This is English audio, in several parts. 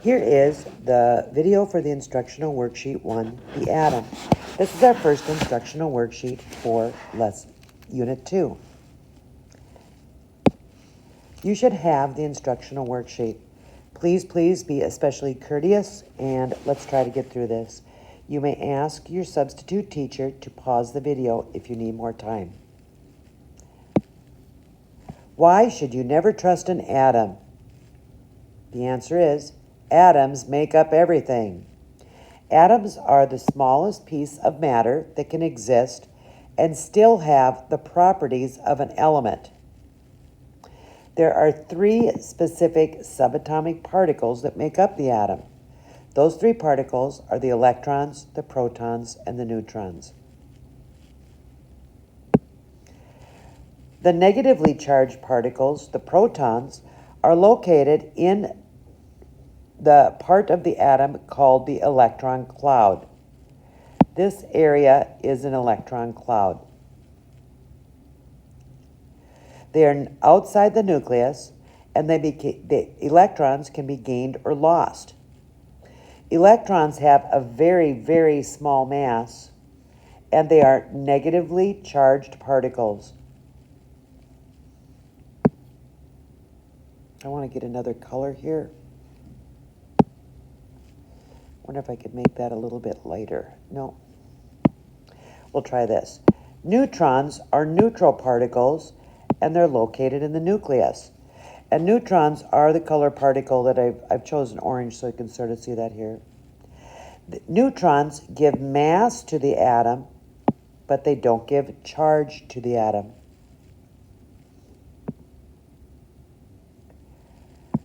Here is the video for the instructional worksheet 1, the atom. This is our first instructional worksheet for Unit 2. You should have the instructional worksheet. Please be especially courteous, and let's try to get through this. You may ask your substitute teacher to pause the video if you need more time. Why should you never trust an atom? The answer is, atoms make up everything. Atoms are the smallest piece of matter that can exist and still have the properties of an element. There are 3 specific subatomic particles that make up the atom. Those 3 particles are the electrons, the protons, and the neutrons. The negatively charged particles, the protons, are located in the part of the atom called the electron cloud. This area is an electron cloud. They are outside the nucleus, and the electrons can be gained or lost. Electrons have a very small mass, and they are negatively charged particles. I want to get another color here. Wonder if I could make that a little bit lighter. No. We'll try this. Neutrons are neutral particles, and they're located in the nucleus. And neutrons are the color particle that I've chosen orange so you can sort of see that here. The neutrons give mass to the atom, but they don't give charge to the atom.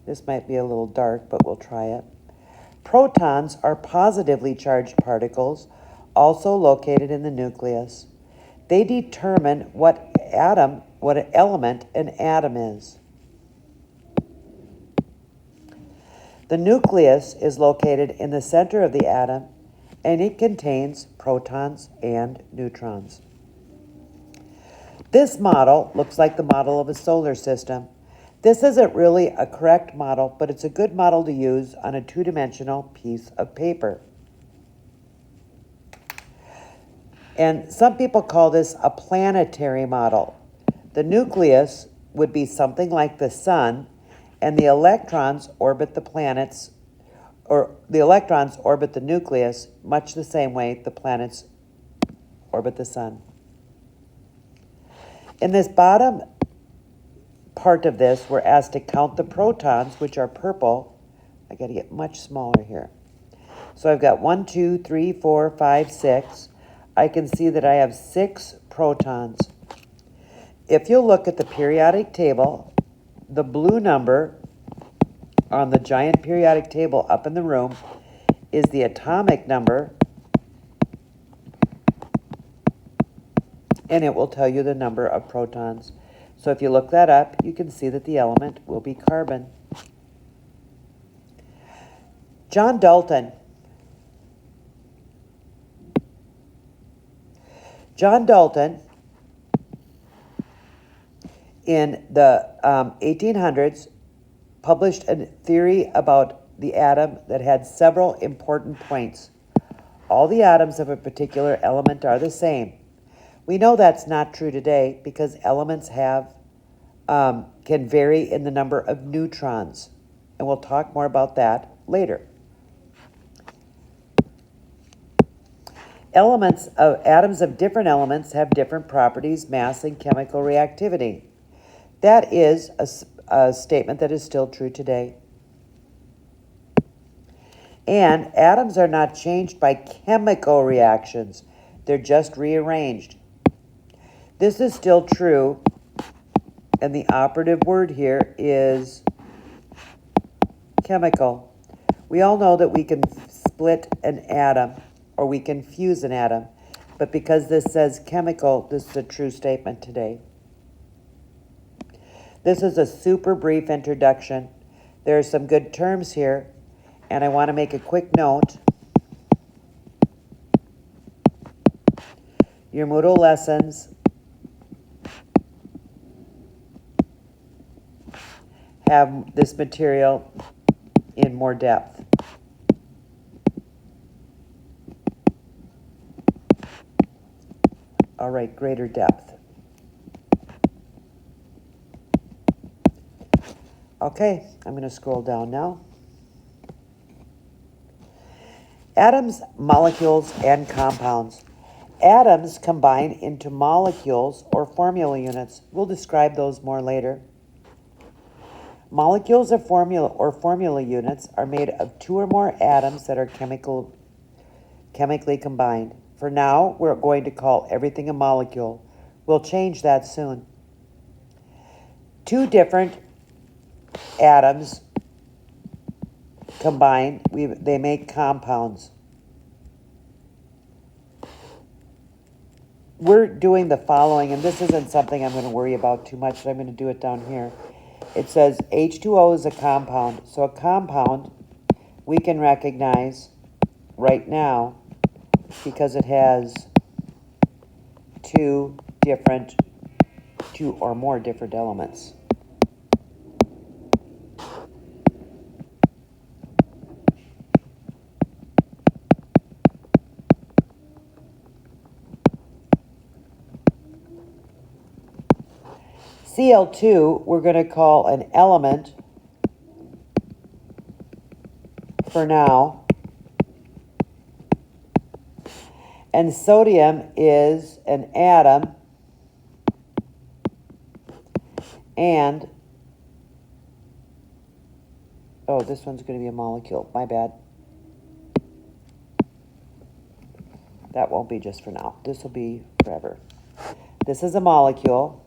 This might be a little dark, but we'll try it. Protons are positively charged particles, also located in the nucleus. They determine what element an atom is. The nucleus is located in the center of the atom, and it contains protons and neutrons. This model looks like the model of a solar system. This isn't really a correct model, but it's a good model to use on a 2-dimensional piece of paper. And some people call this a planetary model. The nucleus would be something like the sun, and the electrons orbit the planets, or the electrons orbit the nucleus much the same way the planets orbit the sun. In this bottom part of this, we're asked to count the protons, which are purple. I got to get much smaller here. So I've got 1, 2, 3, 4, 5, 6. I can see that I have 6 protons. If you look at the periodic table, the blue number on the giant periodic table up in the room is the atomic number, and it will tell you the number of protons. So if you look that up, you can see that the element will be carbon. John Dalton. John Dalton, in the 1800s, published a theory about the atom that had several important points. All the atoms of a particular element are the same. We know that's not true today because elements can vary in the number of neutrons, and we'll talk more about that later. Atoms of different elements have different properties, mass, and chemical reactivity. That is a statement that is still true today. And atoms are not changed by chemical reactions. They're just rearranged. This is still true, and the operative word here is chemical. We all know that we can split an atom, or we can fuse an atom, but because this says chemical, this is a true statement today. This is a super brief introduction. There are some good terms here, and I want to make a quick note. Your Moodle lessons have this material in more depth. I'll write greater depth. Okay, I'm going to scroll down now. Atoms, molecules, and compounds. Atoms combine into molecules or formula units. We'll describe those more later. Molecules or formula units are made of two or more atoms that are chemically combined. For now, we're going to call everything a molecule. We'll change that soon. Two different atoms combine, they make compounds. We're doing the following, and this isn't something I'm going to worry about too much, but I'm going to do it down here. It says H2O is a compound. So a compound we can recognize right now because it has two or more different elements. Cl2 we're going to call an element for now. And sodium is an atom. And, oh, this one's going to be a molecule. My bad. That won't be just for now. This will be forever. This is a molecule.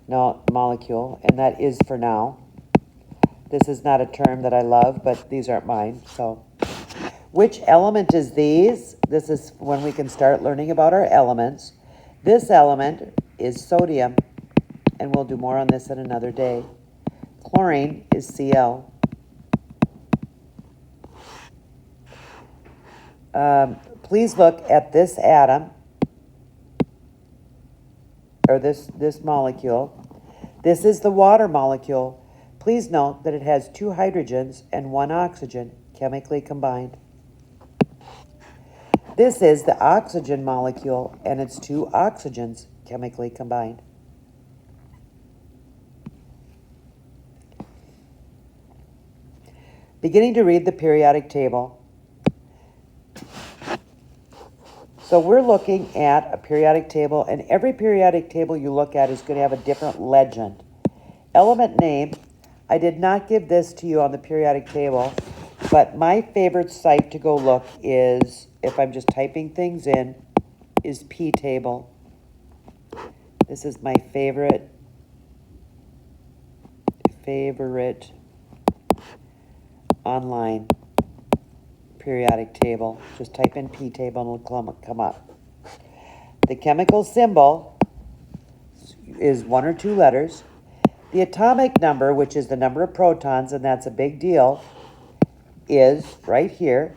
No, molecule, and that is for now. This is not a term that I love, but these aren't mine. So, which element is these? This is when we can start learning about our elements. This element is sodium, and we'll do more on this in another day. Chlorine is Cl. Please look at this atom, or this molecule. This is the water molecule. Please note that it has two hydrogens and one oxygen chemically combined. This is the oxygen molecule, and it's two oxygens chemically combined. Beginning to read the periodic table. So we're looking at a periodic table, and every periodic table you look at is going to have a different legend. Element name, I did not give this to you on the periodic table, but my favorite site to go look is, if I'm just typing things in, is P table. This is my favorite online periodic table. Just type in P table and it'll come up. The chemical symbol is one or two letters. The atomic number, which is the number of protons, and that's a big deal, is right here.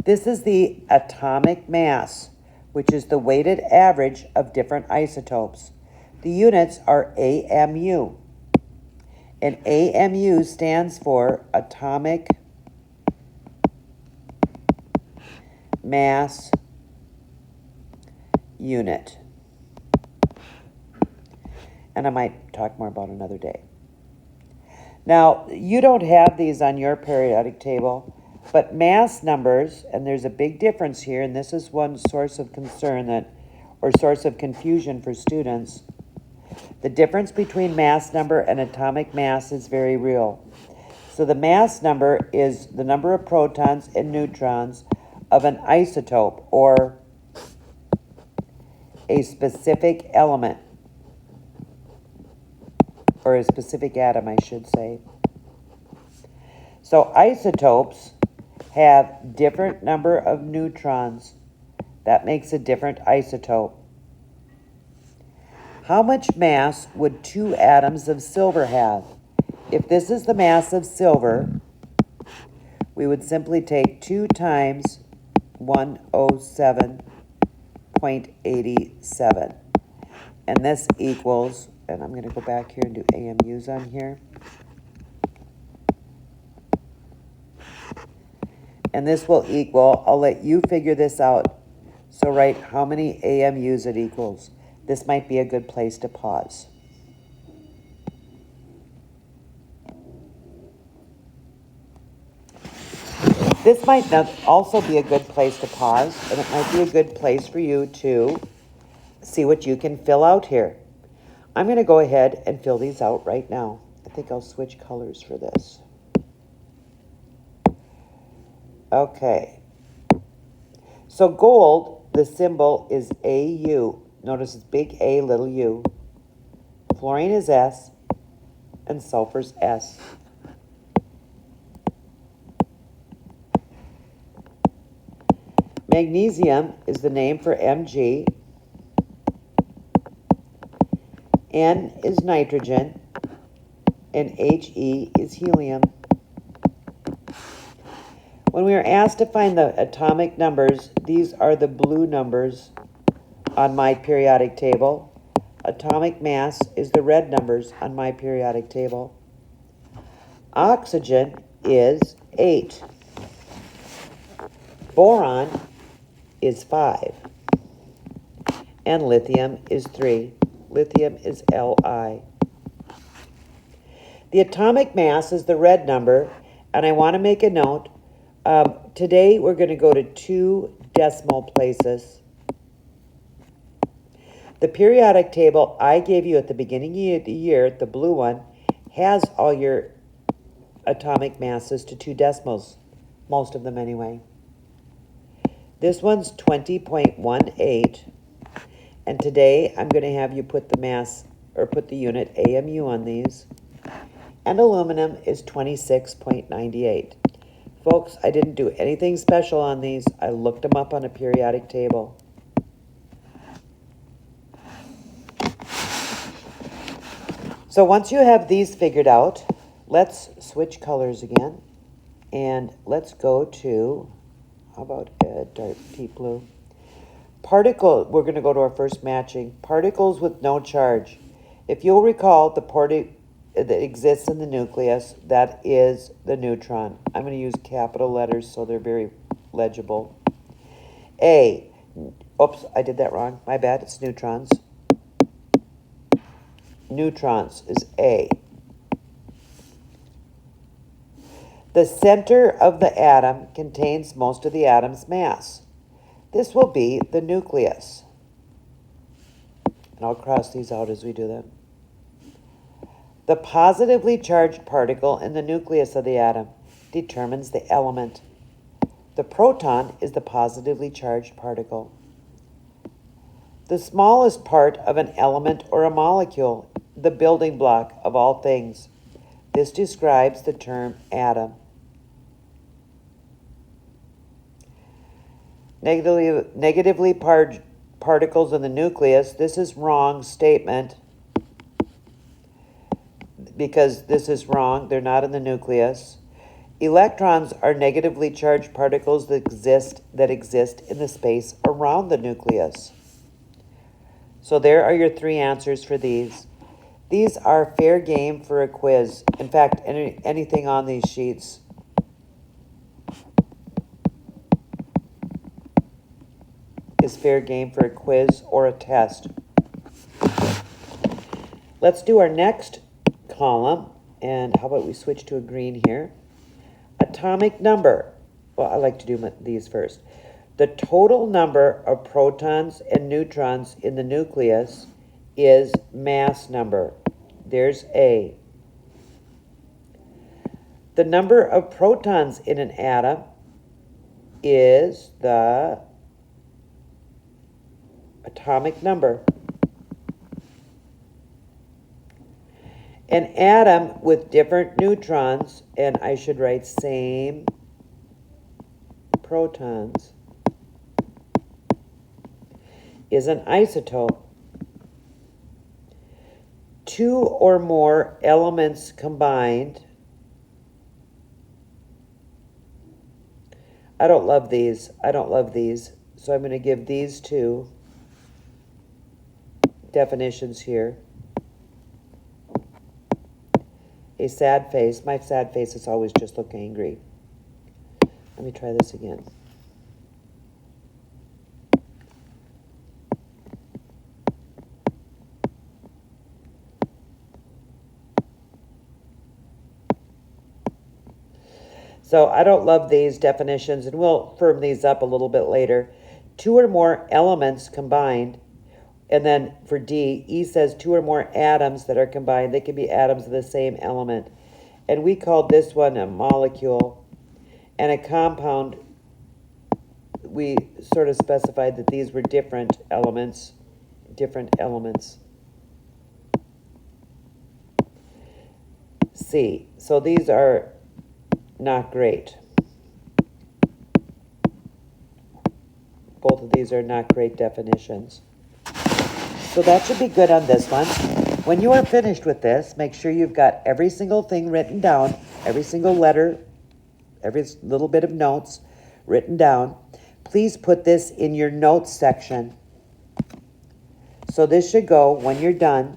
This is the atomic mass, which is the weighted average of different isotopes. The units are AMU. And AMU stands for atomic mass unit. And I might talk more about another day. Now, you don't have these on your periodic table, but mass numbers, and there's a big difference here, and this is one source of concern or source of confusion for students. The difference between mass number and atomic mass is very real. So the mass number is the number of protons and neutrons of an isotope or a specific element, or a specific atom, I should say. So isotopes have different number of neutrons. That makes a different isotope. How much mass would two atoms of silver have? If this is the mass of silver, we would simply take 2 times 107.87. And this equals, and I'm going to go back here and do AMUs on here. And this will equal, I'll let you figure this out So write how many AMUs it equals. This might be a good place to pause. This might not also be a good place to pause, and it might be a good place for you to see what you can fill out here. I'm going to go ahead and fill these out right now. I think I'll switch colors for this. Okay. So gold, the symbol is AU. Notice it's big A, little u. Fluorine is S, and sulfur's S. Magnesium is the name for Mg. N is nitrogen, and He is helium. When we are asked to find the atomic numbers, these are the blue numbers on my periodic table. Atomic mass is the red numbers on my periodic table. Oxygen is 8. Boron is 5. And lithium is 3. Lithium is Li. The atomic mass is the red number, and I want to make a note. Today we're going to go to 2 decimal places. The periodic table I gave you at the beginning of the year, the blue one, has all your atomic masses to 2 decimals, most of them anyway. This one's 20.18, and today I'm going to have you put the mass, or put the unit AMU on these, and aluminum is 26.98. Folks, I didn't do anything special on these. I looked them up on a periodic table. So once you have these figured out, let's switch colors again. And let's go to, how about a dark deep blue? Particle, we're going to go to our first matching. Particles with no charge. If you'll recall, the particle that exists in the nucleus, that is the neutron. I'm going to use capital letters so they're very legible. A, oops, I did that wrong. My bad, it's neutrons. Neutrons is A. The center of the atom contains most of the atom's mass. This will be the nucleus. And I'll cross these out as we do them. The positively charged particle in the nucleus of the atom determines the element. The proton is the positively charged particle. The smallest part of an element or a molecule, the building block of all things. This describes the term atom. Negatively particles in the nucleus, this is wrong statement because this is wrong. They're not in the nucleus. Electrons are negatively charged particles that exist in the space around the nucleus. So there are your 3 answers for these. These are fair game for a quiz. In fact, anything on these sheets. Is fair game for a quiz or a test. Let's do our next column, and how about we switch to a green here? Atomic number. Well, I like to do these first. The total number of protons and neutrons in the nucleus is mass number. There's A. The number of protons in an atom is the atomic number. An atom with different neutrons, and I should write same protons, is an isotope. 2 or more elements combined. I don't love these. So I'm going to give these 2 definitions here. A sad face. My sad faces always just look angry. Let me try this again. So I don't love these definitions, and we'll firm these up a little bit later. Two or more elements combined. And then for D, E says two or more atoms that are combined. They can be atoms of the same element. And we called this one a molecule. And a compound, we sort of specified that these were different elements. C, so these are not great. Both of these are not great definitions. So that should be good on this one. When you are finished with this, make sure you've got every single thing written down, every single letter, every little bit of notes written down. Please put this in your notes section. So this should go, when you're done,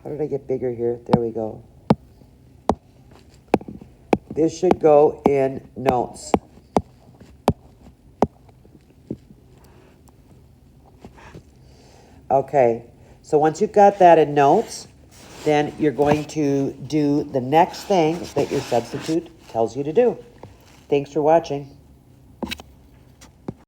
how did I get bigger here? There we go. This should go in notes. Okay, so once you've got that in notes, then you're going to do the next thing that your substitute tells you to do. Thanks for watching.